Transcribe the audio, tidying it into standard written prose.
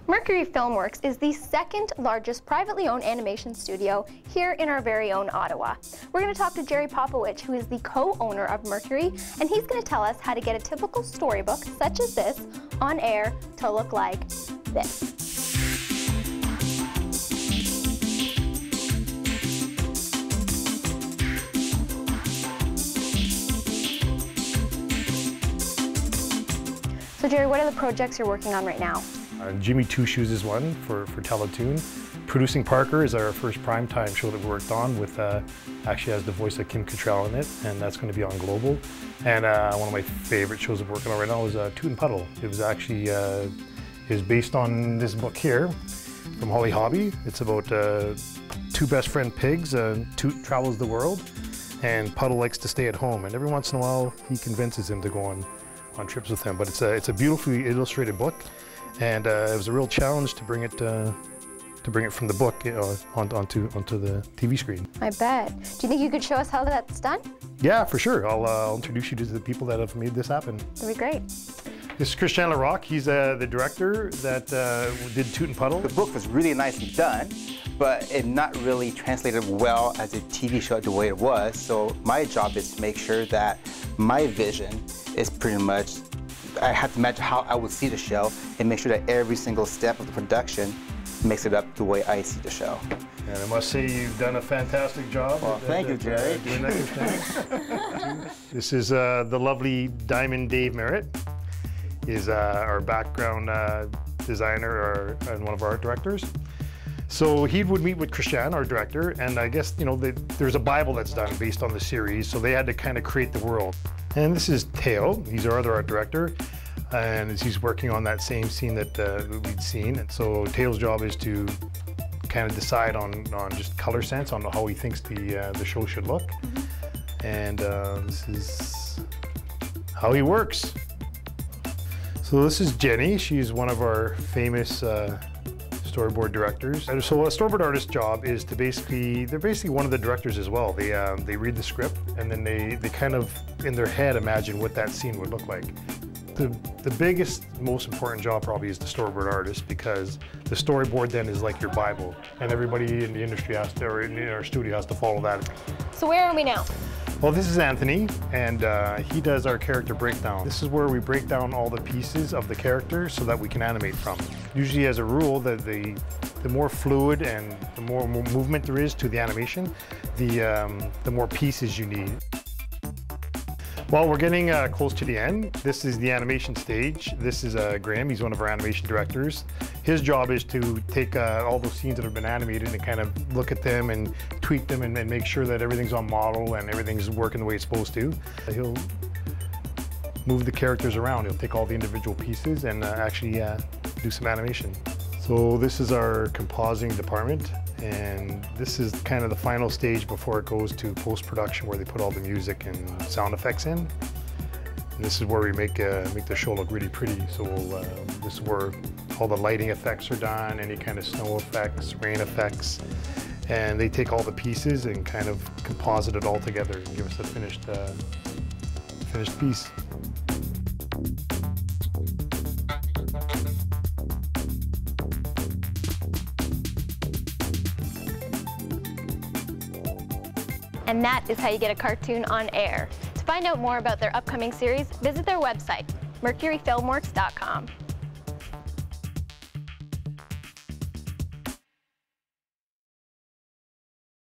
Mercury Filmworks is the second largest privately owned animation studio here in our very own Ottawa. We're going to talk to Jerry Popowich, who is the co-owner of Mercury, and he's going to tell us how to get a typical storybook, such as this, on air to look like this. So Jerry, what are the projects you're working on right now? Jimmy Two Shoes is one for Teletoon. Producing Parker is our first primetime show that we worked on with, actually has the voice of Kim Cattrall in it, and that's going to be on Global. And one of my favorite shows I'm working on right now is Toot and Puddle. It was actually is based on this book here from Holly Hobby. It's about two best friend pigs. Toot travels the world, and Puddle likes to stay at home. And every once in a while, he convinces him to go on trips with him. But it's a beautifully illustrated book. And it was a real challenge to bring it from the book onto the TV screen. I bet. Do you think you could show us how that's done? Yeah, for sure. I'll introduce you to the people that have made this happen. That'd be great. This is Christian Larocque. He's the director that did Toot and Puddle. The book was really nicely done, but it not really translated well as a TV show the way it was. So my job is to make sure that my vision is pretty much, I have to imagine how I would see the show and make sure that every single step of the production makes it up the way I see the show. And I must say you've done a fantastic job. Well, thank you, Jerry. Doing that. This is the lovely Diamond Dave Merritt. Is our background designer and one of our art directors. So he would meet with Christian, our director, and I guess, you know, there's a Bible that's done based on the series, so they had to kind of create the world. And this is Teo, he's our other art director, and he's working on that same scene that we'd seen. And so Teo's job is to kind of decide on just color sense, on how he thinks the show should look. And this is how he works. So this is Jenny. She's one of our famous storyboard directors. And so a storyboard artist's job is to they're basically one of the directors as well. They read the script and then they kind of, in their head, imagine what that scene would look like. The biggest, most important job probably is the storyboard artist, because the storyboard then is like your Bible, and everybody in the industry has to, or in our studio has to follow that. So where are we now? Well, this is Anthony, and he does our character breakdown. This is where we break down all the pieces of the character so that we can animate from. Usually, as a rule, the more fluid and the more movement there is to the animation, the more pieces you need. Well, we're getting close to the end. This is the animation stage. This is Graham. He's one of our animation directors. His job is to take all those scenes that have been animated and kind of look at them and tweak them and make sure that everything's on model and everything's working the way it's supposed to. He'll move the characters around. He'll take all the individual pieces and actually do some animation. So this is our compositing department, and this is kind of the final stage before it goes to post-production, where they put all the music and sound effects in. And this is where we make the show look really pretty. So this is where all the lighting effects are done, any kind of snow effects, rain effects, and they take all the pieces and kind of composite it all together and give us a finished piece. And that is how you get a cartoon on air. To find out more about their upcoming series, visit their website, mercuryfilmworks.com.